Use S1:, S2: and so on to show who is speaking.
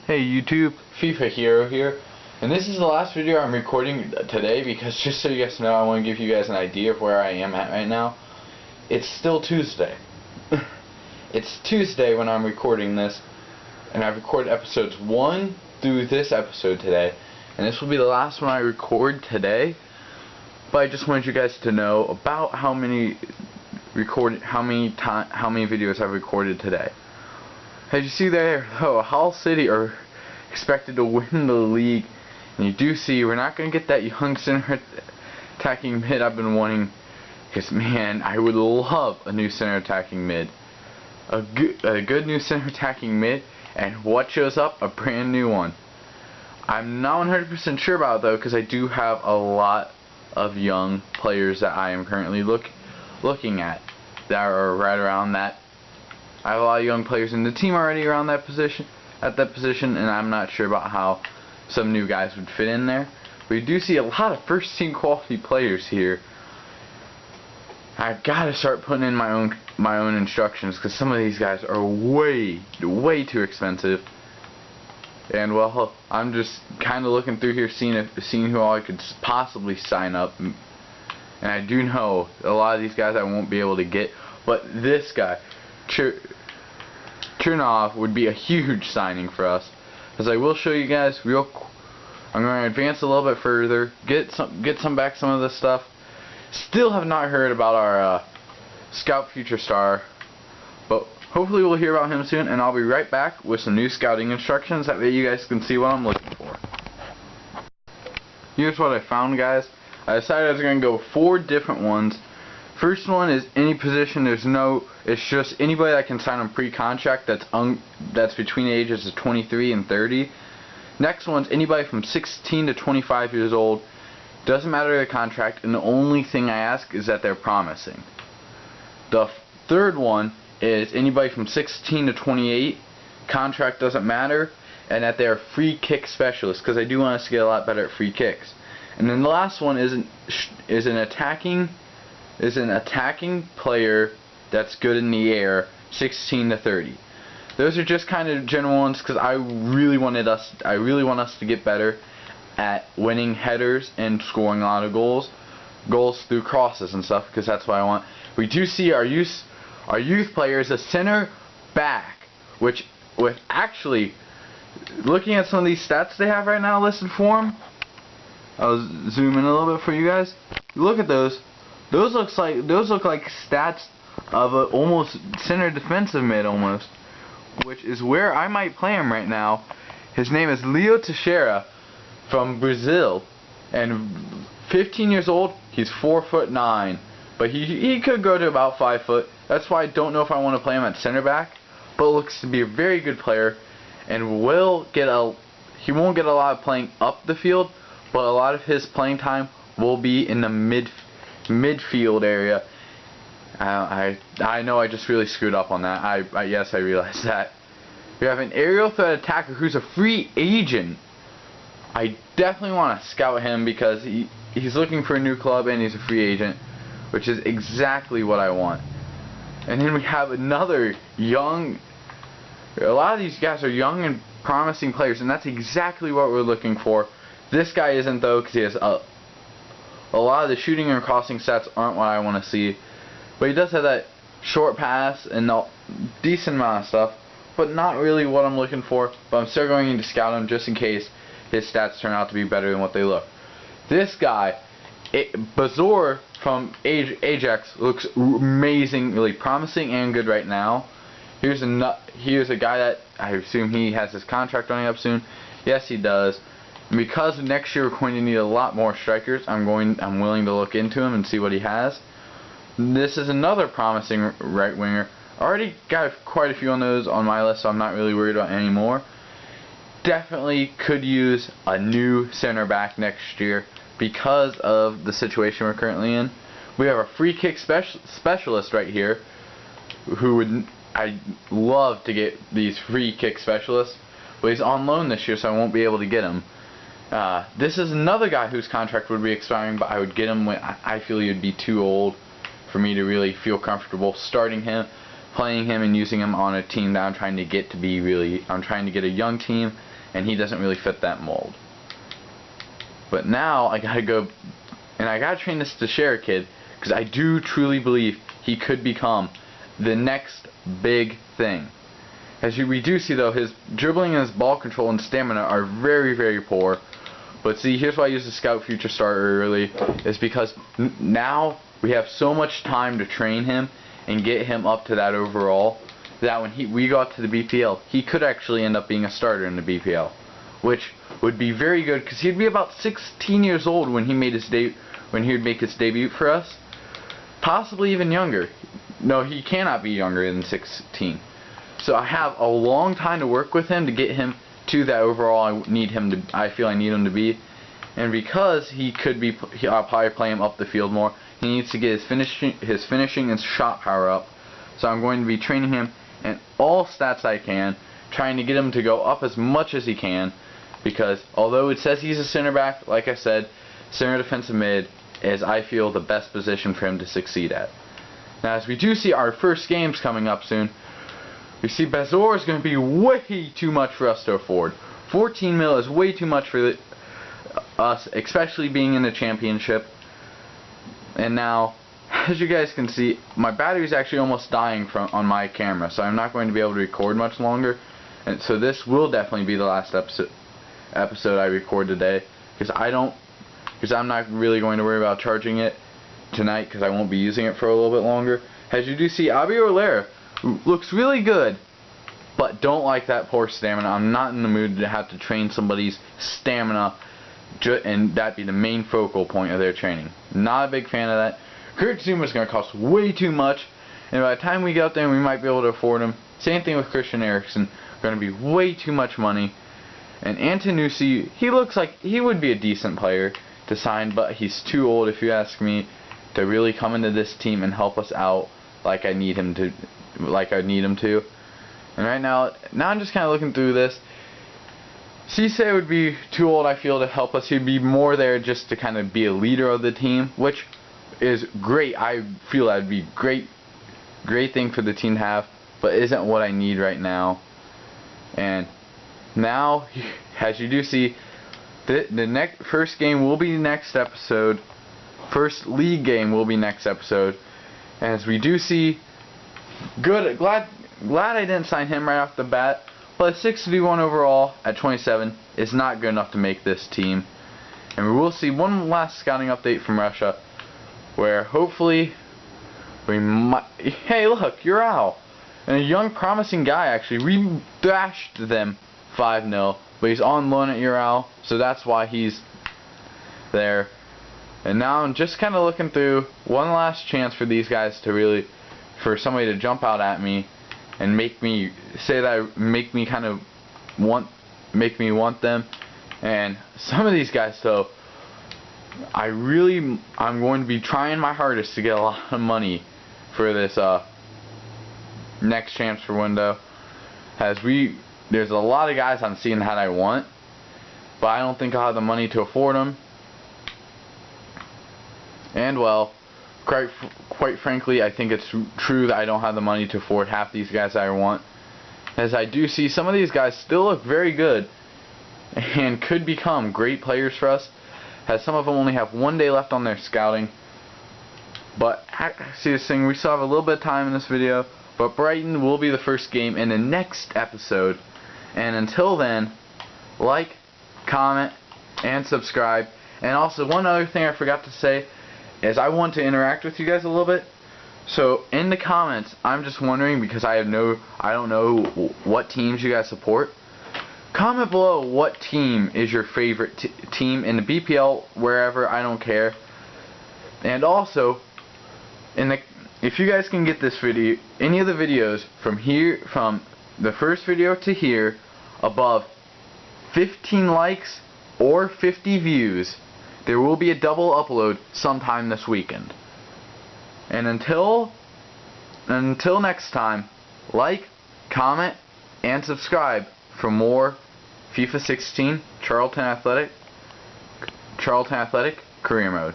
S1: Hey YouTube, Fifa Hero here, and this is the last video I'm recording today because just so you guys know, I want to give you guys an idea of where I am at right now. It's still Tuesday. It's Tuesday when I'm recording this, and I've recorded episodes 1 through this episode today, and this will be the last one I record today. But I just wanted you guys to know about how many videos I've recorded today. As you see there, Hull City are expected to win the league, and you do see we're not going to get that young center attacking mid I've been wanting, because man, I would love a new center attacking mid. A good new center attacking mid, and what shows up? A brand new one. I'm not 100% sure about it though, because I do have a lot of young players that I am currently looking at that are right around that. I have a lot of young players in the team already around that position, and I'm not sure about how some new guys would fit in there. But you do see a lot of first team quality players here. I've got to start putting in my own instructions, because some of these guys are way too expensive. And well, I'm just kind of looking through here, seeing who all I could possibly sign up. And I do know a lot of these guys I won't be able to get, but this guy, Chernov, would be a huge signing for us. As I will show you guys I'm going to advance a little bit further, get some of this stuff. Still have not heard about our Scout Future Star, but hopefully we'll hear about him soon, and I'll be right back with some new scouting instructions. That way you guys can see what I'm looking for. Here's what I found, guys. I decided I was going to go 4 different ones. First one is any position. It's just anybody that can sign on pre-contract that's between the ages of 23 and 30. Next one's anybody from 16 to 25 years old. Doesn't matter their contract, and the only thing I ask is that they're promising. The third one is anybody from 16 to 28. Contract doesn't matter, and that they're free kick specialists, because I do want us to get a lot better at free kicks. And then the last one is an attacking player that's good in the air, 16 to 30. Those are just kind of general ones, because I really want us to get better at winning headers and scoring a lot of goals through crosses and stuff, because that's what I want. We do see our youth player is a center back, with actually looking at some of these stats they have right now listed for him. I'll zoom in a little bit for you guys. Look at those. Those look like stats of a almost center defensive mid almost, which is where I might play him right now. His name is Leo Teixeira from Brazil, and 15 years old. He's 4'9", but he could go to about 5 foot. That's why I don't know if I want to play him at center back, but looks to be a very good player, and he won't get a lot of playing up the field, but a lot of his playing time will be in the midfield area. I know I just really screwed up on that. Yes, I realize that. We have an aerial threat attacker who's a free agent. I definitely want to scout him, because he's looking for a new club and he's a free agent, which is exactly what I want. And then we have another young. A lot of these guys are young and promising players, and that's exactly what we're looking for. This guy isn't though, because he has a lot of the shooting and crossing stats aren't what I want to see, but he does have that short pass and a decent amount of stuff, but not really what I'm looking for. But I'm still going to scout him just in case his stats turn out to be better than what they look. This guy, Bazor from Ajax, looks amazingly promising and good right now. Here's a guy that I assume he has his contract running up soon. Yes, he does. And because next year we're going to need a lot more strikers, I'm willing to look into him and see what he has. This is another promising right winger. Already got quite a few on those on my list, so I'm not really worried about any more. Definitely could use a new center back next year because of the situation we're currently in. We have a free kick specialist right here, I'd love to get these free kick specialists, but he's on loan this year, so I won't be able to get him. This is another guy whose contract would be expiring, but I would get him when I feel he would be too old for me to really feel comfortable starting him. playing him and using him on a team that I'm trying to get a young team, and he doesn't really fit that mold. But now I gotta go, and I gotta train this Teixeira kid, because I do truly believe he could become the next big thing. We do see though, his dribbling and his ball control and stamina are very, very poor. But see, here's why I use the Scout Future Starter early, is because now we have so much time to train him and get him up to that overall, that when we got to the BPL, he could actually end up being a starter in the BPL, which would be very good, because he'd be about 16 years old when he would make his debut for us, possibly even younger. No, he cannot be younger than 16. So I have a long time to work with him to get him to that overall I feel I need him to be. And because I'll probably play him up the field more, he needs to get his finishing and shot power up. So I'm going to be training him in all stats I can, trying to get him to go up as much as he can, because although it says he's a center back, like I said, center defensive mid is, I feel, the best position for him to succeed at. Now, as we do see our first games coming up soon, we see Bazor is going to be way too much for us to afford. 14 mil is way too much for us, especially being in the championship. And now, as you guys can see, my battery is actually almost dying on my camera, so I'm not going to be able to record much longer. And so this will definitely be the last episode I record today, because I'm not really going to worry about charging it tonight, because I won't be using it for a little bit longer. As you do see, Abiolera looks really good, but don't like that poor stamina. I'm not in the mood to have to train somebody's stamina, and that be the main focal point of their training. Not a big fan of that. Kurt Zuma is going to cost way too much, and by the time we get up there, we might be able to afford him. Same thing with Christian Eriksen, going to be way too much money. And Antonucci, he looks like he would be a decent player to sign, but he's too old, if you ask me, to really come into this team and help us out like I need him to. And right now I'm just kind of looking through this. Cisse would be too old, I feel, to help us. He'd be more there just to kind of be a leader of the team, which is great. I feel that would be great thing for the team to have, but isn't what I need right now. And now, as you do see, the first game will be next episode. First league game will be next episode. As we do see, glad I didn't sign him right off the bat, but 61 overall at 27 is not good enough to make this team. And we will see one last scouting update from Russia, where hopefully we might. Hey, look, Ural, and a young promising guy actually. We thrashed them 5-0, but he's on loan at Ural, so that's why he's there. And now I'm just kind of looking through one last chance for these guys to for somebody to jump out at me and make me want them. And some of these guys, though, I'm going to be trying my hardest to get a lot of money for this next transfer window. There's a lot of guys I'm seeing that I want, but I don't think I'll have the money to afford them. And well, quite frankly, I think it's true that I don't have the money to afford half these guys I want. As I do see some of these guys still look very good and could become great players for us, as some of them only have 1 day left on their scouting. But see this thing, we still have a little bit of time in this video, but Brighton will be the first game in the next episode. And until then, like, comment, and subscribe. And also, one other thing I forgot to say is I want to interact with you guys a little bit. So in the comments, I'm just wondering, because I don't know what teams you guys support. Comment below what team is your favorite team in the BPL, wherever, I don't care. And also, if you guys can get this video, any of the videos from the first video to here, above 15 likes or 50 views, there will be a double upload sometime this weekend. And until next time, like, comment, and subscribe for more FIFA 16 Charlton Athletic Career Mode.